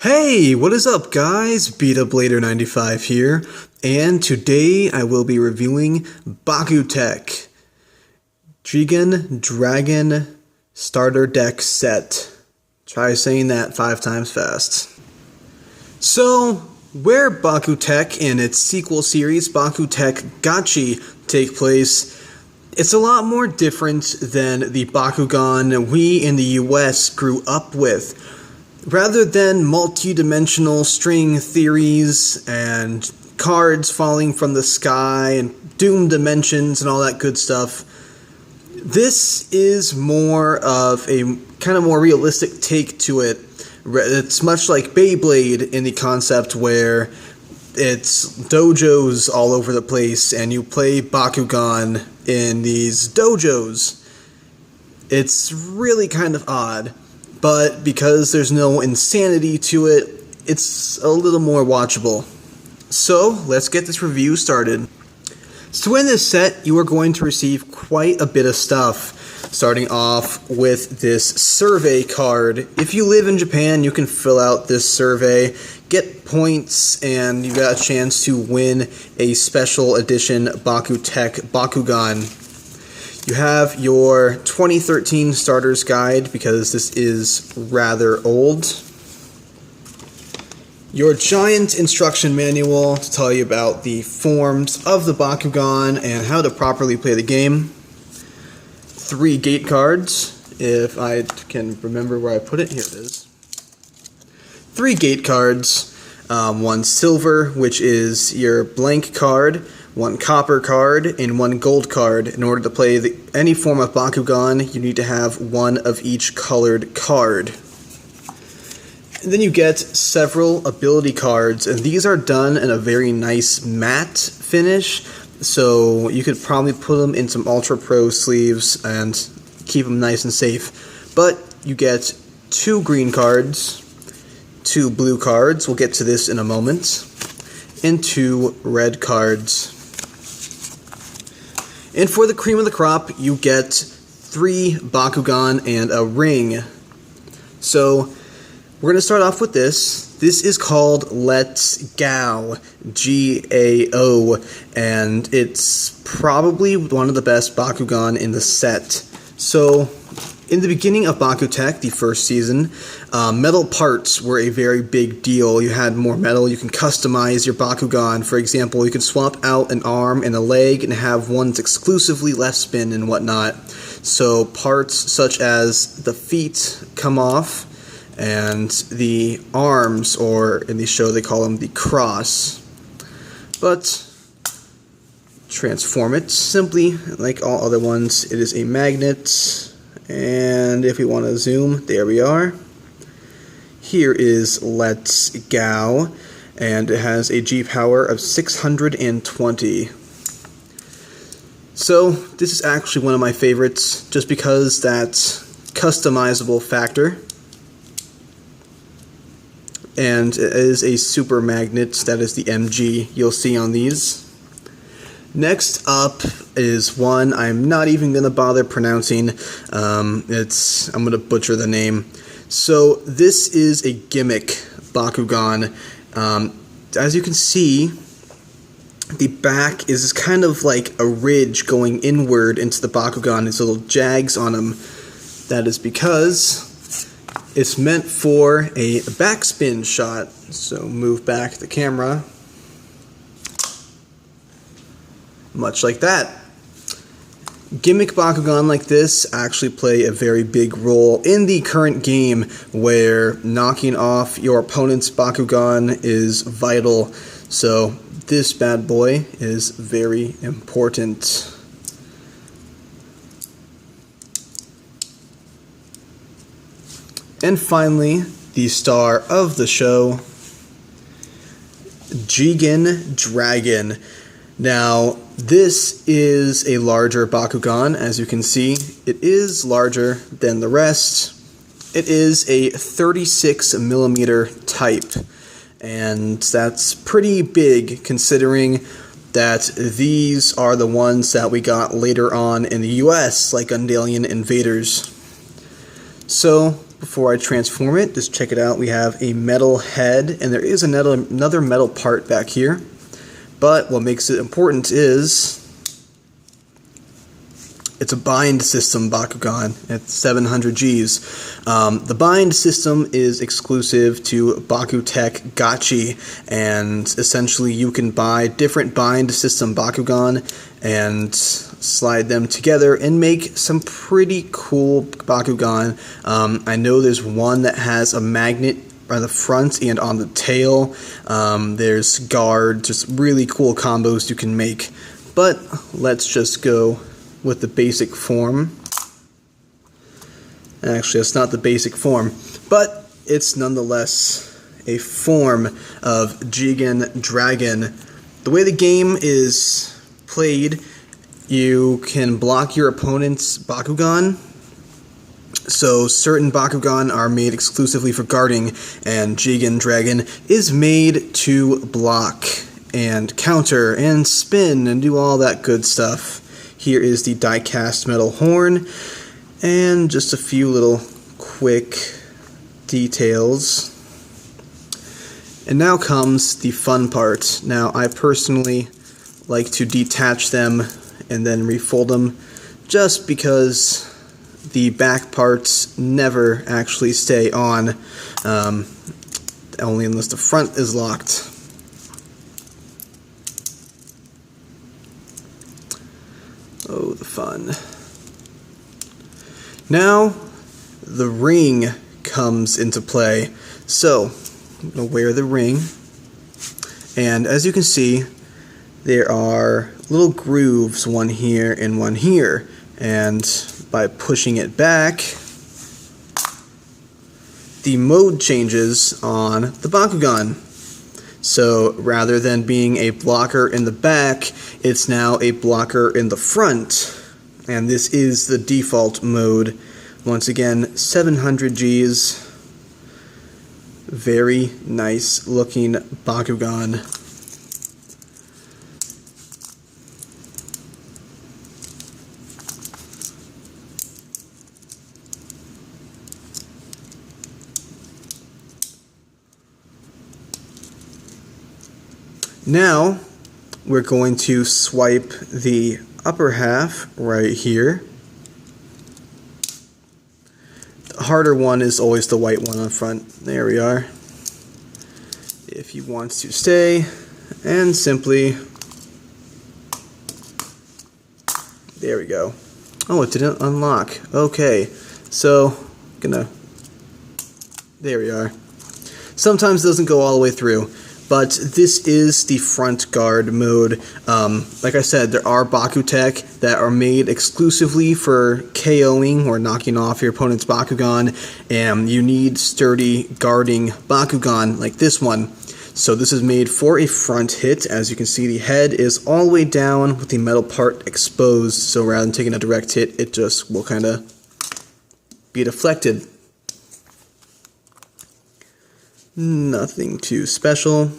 Hey, what is up guys? BetaBlader95 here, and today I will be reviewing Bakutech Jigen Dragon Starter Deck Set. Try saying that 5 times fast. So, where Bakutech and its sequel series, Bakutech Jigen, take place, it's a lot more different than the Bakugan we in the US grew up with. Rather than multi-dimensional string theories and cards falling from the sky and doom dimensions and all that good stuff, this is more of a kind of more realistic take to it. It's much like Beyblade in the concept where it's dojos all over the place and you play Bakugan in these dojos. It's really kind of odd. But because there's no insanity to it, it's a little more watchable. So, let's get this review started. So in this set, you are going to receive quite a bit of stuff, starting off with this survey card. If you live in Japan, you can fill out this survey, get points, and you got a chance to win a special edition Bakutech Bakugan. You have your 2013 Starter's Guide, because this is rather old. Your giant instruction manual to tell you about the forms of the Bakugan and how to properly play the game. 3 gate cards, if I can remember where I put it. Here it is. 3 gate cards, 1 silver, which is your blank card, 1 copper card, and 1 gold card. In order to play any form of Bakugan, you need to have 1 of each colored card. And then you get several ability cards, and these are done in a very nice matte finish, so you could probably put them in some Ultra Pro sleeves and keep them nice and safe. But you get 2 green cards, 2 blue cards, we'll get to this in a moment, and 2 red cards. And for the cream of the crop, you get 3 Bakugan and a ring. So, we're going to start off with this. This is called Let's Gao, G-A-O, and it's probably one of the best Bakugan in the set. So, in the beginning of Bakutech, the first season, metal parts were a very big deal. You had more metal, you can customize your Bakugan. For example, you can swap out an arm and a leg and have ones exclusively left spin and whatnot. So parts such as the feet come off, and the arms, or in the show they call them the cross. But transform it simply like all other ones. It is a magnet. And if we want to zoom, there we are. Here is Let's Gao, and it has a G power of 620. So, this is actually one of my favorites, just because that customizable factor. And it is a super magnet, that is the MG you'll see on these. Next up is one I'm not even going to bother pronouncing. I'm going to butcher the name. So this is a gimmick Bakugan. As you can see, the back is kind of like a ridge going inward into the Bakugan. There's little jags on them. That is because it's meant for a backspin shot. So move back the camera. Much like that. Gimmick Bakugan like this actually play a very big role in the current game, where knocking off your opponent's Bakugan is vital. So this bad boy is very important. And finally, the star of the show, Jigen Dragon. Now, this is a larger Bakugan, as you can see. It is larger than the rest. It is a 36mm type, and that's pretty big considering that these are the ones that we got later on in the US, like Gundalian Invaders. So, before I transform it, just check it out. We have a metal head, and there is another metal part back here. But what makes it important is it's a bind system Bakugan at 700 Gs. The bind system is exclusive to Bakutech Jigen, and essentially you can buy different bind system Bakugan and slide them together and make some pretty cool Bakugan. I know there's one that has a magnet on the front and on the tail. There's guard, just really cool combos you can make. But let's just go with the basic form. Actually, it's not the basic form, but it's nonetheless a form of Jigen Dragon. The way the game is played, you can block your opponent's Bakugan. So certain Bakugan are made exclusively for guarding, and Jigen Dragon is made to block and counter and spin and do all that good stuff. Here is the die-cast metal horn, and just a few little quick details. And now comes the fun part. Now, I personally like to detach them and then refold them, just because the back parts never actually stay on, only unless the front is locked. Oh, the fun. Now, the ring comes into play. So, I'm going to wear the ring, and as you can see, there are little grooves, one here and one here, and by pushing it back, the mode changes on the Bakugan. So rather than being a blocker in the back, it's now a blocker in the front. And this is the default mode. Once again, 700 Gs. Very nice looking Bakugan. Now, we're going to swipe the upper half right here. The harder one is always the white one on front. There we are. If you want to stay, and simply, there we go. Oh, it didn't unlock. Okay, so, there we are. Sometimes it doesn't go all the way through. But this is the front guard mode. Like I said, there are Bakutech that are made exclusively for KOing or knocking off your opponent's Bakugan, and you need sturdy guarding Bakugan like this one. So this is made for a front hit. As you can see, the head is all the way down with the metal part exposed, so rather than taking a direct hit, it just will kind of be deflected. Nothing too special.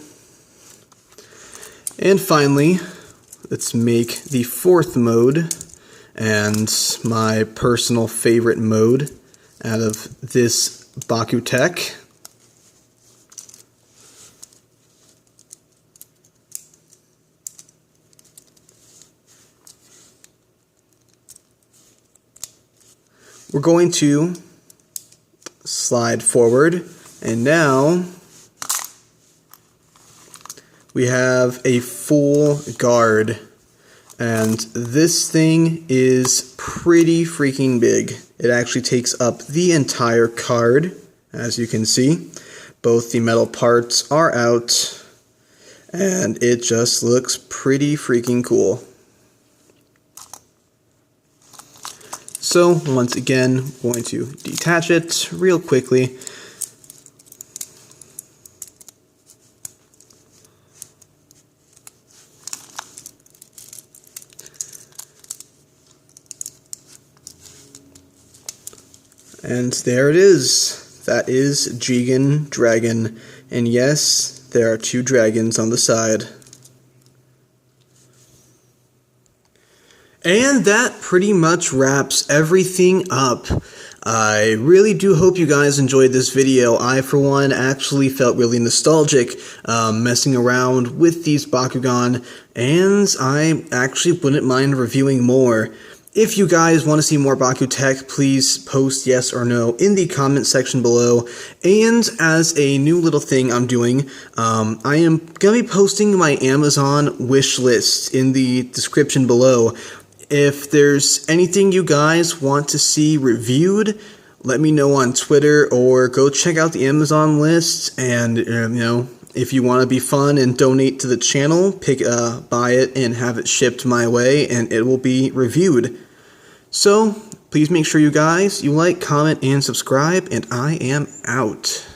And finally, let's make the fourth mode, and my personal favorite mode out of this Bakutech. We're going to slide forward, and now we have a full guard, and this thing is pretty freaking big. It actually takes up the entire card, as you can see. Both the metal parts are out, and it just looks pretty freaking cool. So, once again, I'm going to detach it real quickly. And there it is. That is Jigen Dragon. And yes, there are two dragons on the side. And that pretty much wraps everything up. I really do hope you guys enjoyed this video. I, for one, actually felt really nostalgic messing around with these Bakugan, and I actually wouldn't mind reviewing more. If you guys want to see more Bakutech, please post yes or no in the comment section below. And as a new little thing I'm doing, I am going to be posting my Amazon wish list in the description below. If there's anything you guys want to see reviewed, let me know on Twitter or go check out the Amazon list. And, if you want to be fun and donate to the channel, buy it and have it shipped my way, and it will be reviewed. So, please make sure you like, comment, and subscribe, and I am out.